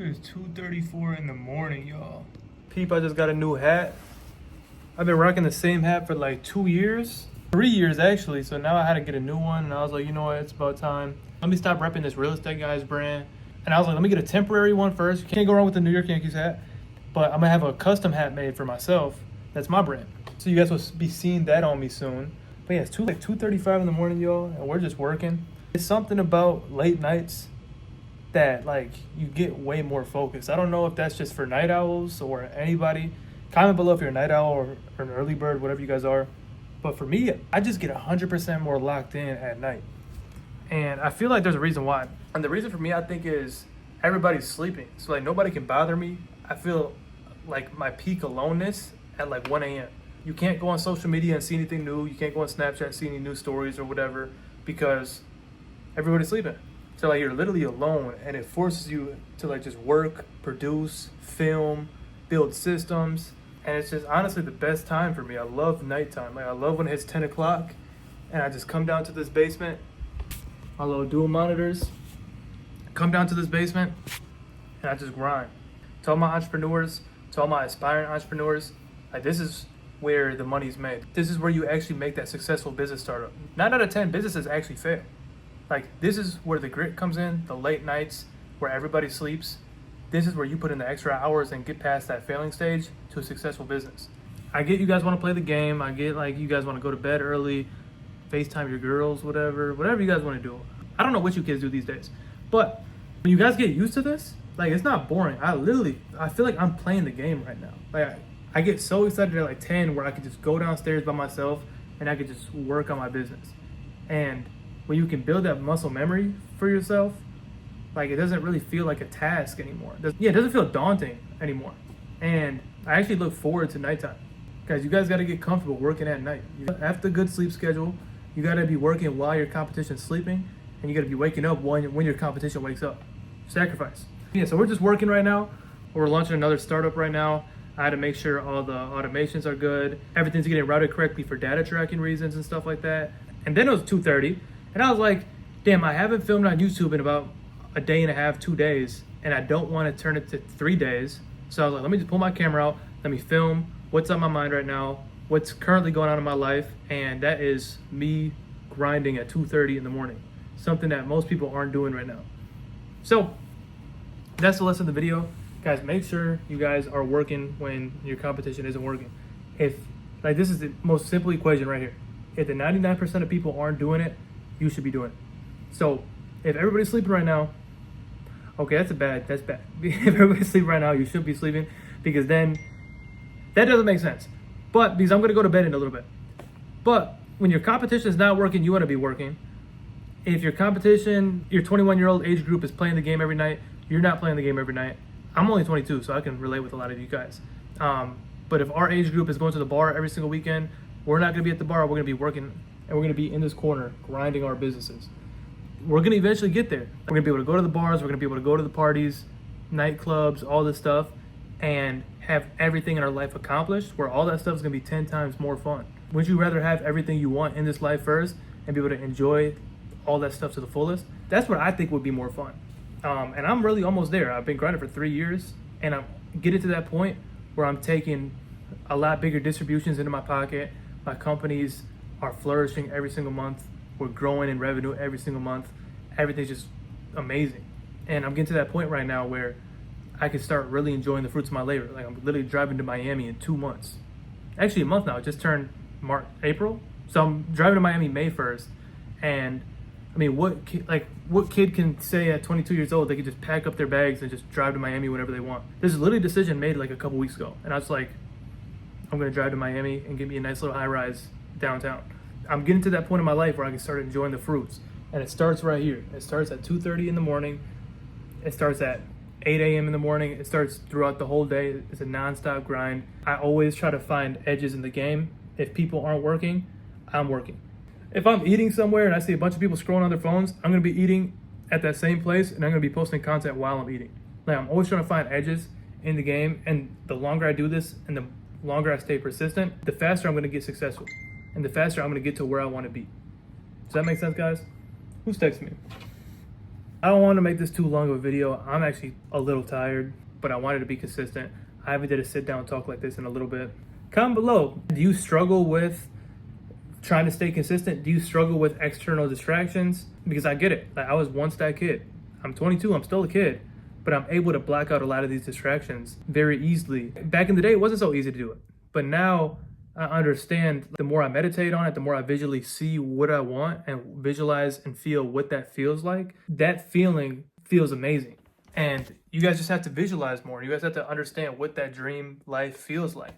It's 2:34 in the morning, y'all. Peep, I just got a new hat. I've been rocking the same hat for like 2 years. 3 years actually, so now I had to get a new one and I was like, you know what, it's about time. Let me stop repping this real estate guy's brand. And I was like, let me get a temporary one first. You can't go wrong with the New York Yankees hat. But I'm gonna have a custom hat made for myself. That's my brand. So you guys will be seeing that on me soon. But yeah, it's 2:35 in the morning, y'all, and we're just working. It's something about late nights that like you get way more focused. I don't know if that's just for night owls or anybody. Comment below if you're a night owl or an early bird, whatever you guys are. But for me, I just get 100% more locked in at night. And I feel like there's a reason why. And the reason for me, I think, is everybody's sleeping. So like nobody can bother me. I feel like my peak aloneness at like 1 a.m. You can't go on social media and see anything new. You can't go on Snapchat and see any new stories or whatever because everybody's sleeping. So like you're literally alone and it forces you to like just work, produce, film, build systems. And it's just honestly the best time for me. I love nighttime. Like I love when it hits 10 o'clock and I just come down to this basement, my little dual monitors, come down to this basement and I just grind. To all my entrepreneurs, to all my aspiring entrepreneurs, like this is where the money's made. This is where you actually make that successful business startup. 9 out of 10 businesses actually fail. Like this is where the grit comes in, the late nights where everybody sleeps. This is where you put in the extra hours and get past that failing stage to a successful business. I get you guys want to play the game. I get like you guys want to go to bed early, FaceTime your girls, whatever you guys want to do. I don't know what you kids do these days, but when you guys get used to this, like it's not boring. I feel like I'm playing the game right now. Like I get so excited at like 10 where I could just go downstairs by myself and I could just work on my business. And when you can build that muscle memory for yourself, like it doesn't really feel like a task anymore. It doesn't feel daunting anymore. And I actually look forward to nighttime. Guys, you guys got to get comfortable working at night. After a good sleep schedule, you got to be working while your competition's sleeping, and you got to be waking up when your competition wakes up. Sacrifice. Yeah, so we're just working right now. We're launching another startup right now. I had to make sure all the automations are good. Everything's getting routed correctly for data tracking reasons and stuff like that. And then it was 2:30, and I was like, damn, I haven't filmed on YouTube in about a day and a half, 2 days, and I don't want to turn it to 3 days. So I was like, let me just pull my camera out, let me film what's on my mind right now, what's currently going on in my life, and that is me grinding at 2:30 in the morning, something that most people aren't doing right now. So that's the lesson of the video. Guys, make sure you guys are working when your competition isn't working. If, like, this is the most simple equation right here. If the 99% of people aren't doing it, you should be doing it. So if everybody's sleeping right now, okay, that's bad. If everybody's sleeping right now, you should be sleeping, because then that doesn't make sense. But because I'm going to go to bed in a little bit. But when your competition is not working, you want to be working. If your competition, your 21-year-old age group is playing the game every night, you're not playing the game every night. I'm only 22, so I can relate with a lot of you guys. But if our age group is going to the bar every single weekend, we're not going to be at the bar. We're going to be working, and we're going to be in this corner grinding our businesses. We're going to eventually get there. We're going to be able to go to the bars. We're going to be able to go to the parties, nightclubs, all this stuff, and have everything in our life accomplished, where all that stuff is going to be 10 times more fun. Would you rather have everything you want in this life first and be able to enjoy all that stuff to the fullest? That's what I think would be more fun. And I'm really almost there. I've been grinding for 3 years, and I'm getting to that point where I'm taking a lot bigger distributions into my pocket. My companies are flourishing every single month. We're growing in revenue every single month. Everything's just amazing. And I'm getting to that point right now where I can start really enjoying the fruits of my labor. Like I'm literally driving to Miami in 2 months. Actually a month now, it just turned April. So I'm driving to Miami May 1st. And I mean, what kid can say at 22 years old, they could just pack up their bags and just drive to Miami whenever they want? This is literally a decision made like a couple weeks ago. And I was like, I'm gonna drive to Miami and get me a nice little high rise downtown. I'm getting to that point in my life where I can start enjoying the fruits. And it starts right here. It starts at 2:30 in the morning. It starts at 8 a.m. in the morning. It starts throughout the whole day. It's a nonstop grind. I always try to find edges in the game. If people aren't working, I'm working. If I'm eating somewhere and I see a bunch of people scrolling on their phones, I'm gonna be eating at that same place and I'm gonna be posting content while I'm eating. Like I'm always trying to find edges in the game, and the longer I do this and the longer I stay persistent, the faster I'm gonna get successful. And the faster I'm gonna get to where I wanna be. Does that make sense, guys? Who's texting me? I don't want to make this too long of a video. I'm actually a little tired, but I wanted to be consistent. I haven't did a sit down talk like this in a little bit. Comment below. Do you struggle with trying to stay consistent? Do you struggle with external distractions? Because I get it. Like, I was once that kid. I'm 22. I'm still a kid, but I'm able to black out a lot of these distractions very easily. Back in the day, it wasn't so easy to do it, but now I understand. The more I meditate on it, the more I visually see what I want and visualize and feel what that feels like. That feeling feels amazing. And you guys just have to visualize more. You guys have to understand what that dream life feels like.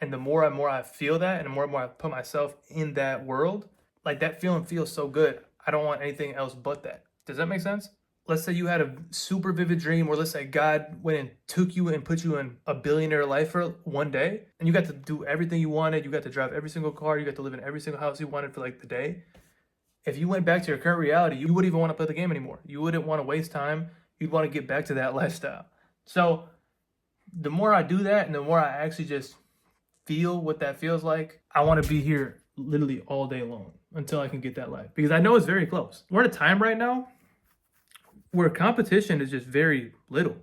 And the more and more I feel that, and the more and more I put myself in that world, like, that feeling feels so good. I don't want anything else but that. Does that make sense? Let's say you had a super vivid dream, or let's say God went and took you and put you in a billionaire life for one day, and you got to do everything you wanted. You got to drive every single car. You got to live in every single house you wanted for like the day. If you went back to your current reality, you wouldn't even want to play the game anymore. You wouldn't want to waste time. You'd want to get back to that lifestyle. So the more I do that, and the more I actually just feel what that feels like, I want to be here literally all day long until I can get that life, because I know it's very close. We're at a time right now where competition is just very little.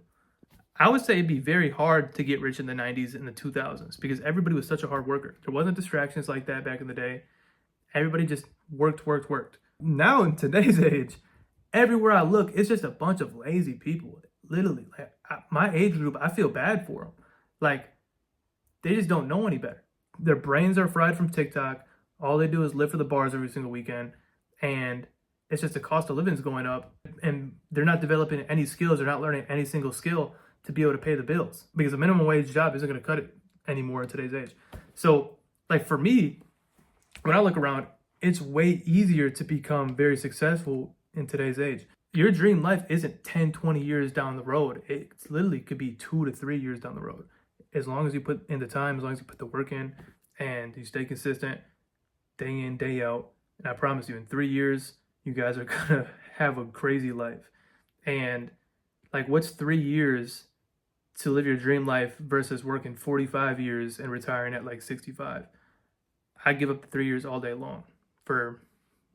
I would say it'd be very hard to get rich in the 90s and the 2000s because everybody was such a hard worker. There wasn't distractions like that back in the day. Everybody just worked. Now in today's age, everywhere I look, it's just a bunch of lazy people. Literally, like, my age group, I feel bad for them. Like, they just don't know any better. Their brains are fried from TikTok. All they do is live for the bars every single weekend. And it's just the cost of living is going up. And they're not developing any skills. They're not learning any single skill to be able to pay the bills. Because a minimum wage job isn't going to cut it anymore in today's age. So, like, for me, when I look around, it's way easier to become very successful in today's age. Your dream life isn't 10, 20 years down the road. It literally could be 2 to 3 years down the road. As long as you put in the time, as long as you put the work in, and you stay consistent, day in, day out. And I promise you, in 3 years, you guys are gonna have a crazy life. And like, what's 3 years to live your dream life versus working 45 years and retiring at like 65? I give up the 3 years all day long for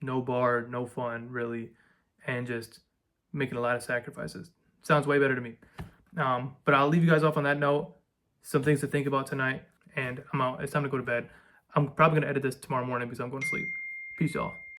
no bar, no fun, really, and just making a lot of sacrifices. Sounds way better to me. But I'll leave you guys off on that note. Some things to think about tonight, and I'm out. It's time to go to bed. I'm probably going to edit this tomorrow morning because I'm going to sleep. Peace, y'all.